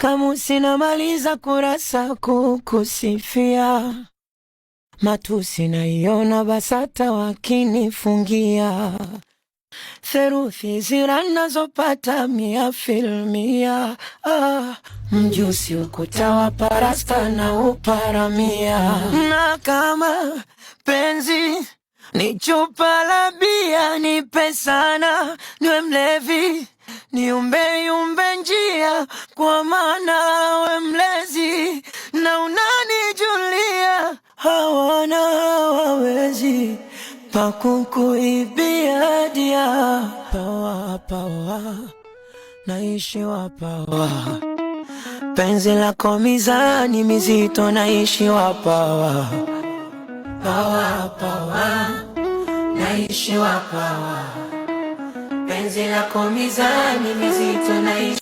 Kamusi namaliza kurasa kukusifia, matusi naiona BASATA wakinifungia. Theruthi zira nazopata 100%. Mjusi ukuta wa parasta na uparamia. Na kama penzi ni chupa la bia, nipe sana niwe mlevi, niumbe yumbe njia, kwa maana we mlezi na unanijulia. Hawana hawawezi pakukuibia dia. Pawa pawa naishi wa pawa, penzi lako mizani mizito naishi wa pawa. Pawa pawa naishi wa pawa, penzi lako mizani mizito naishi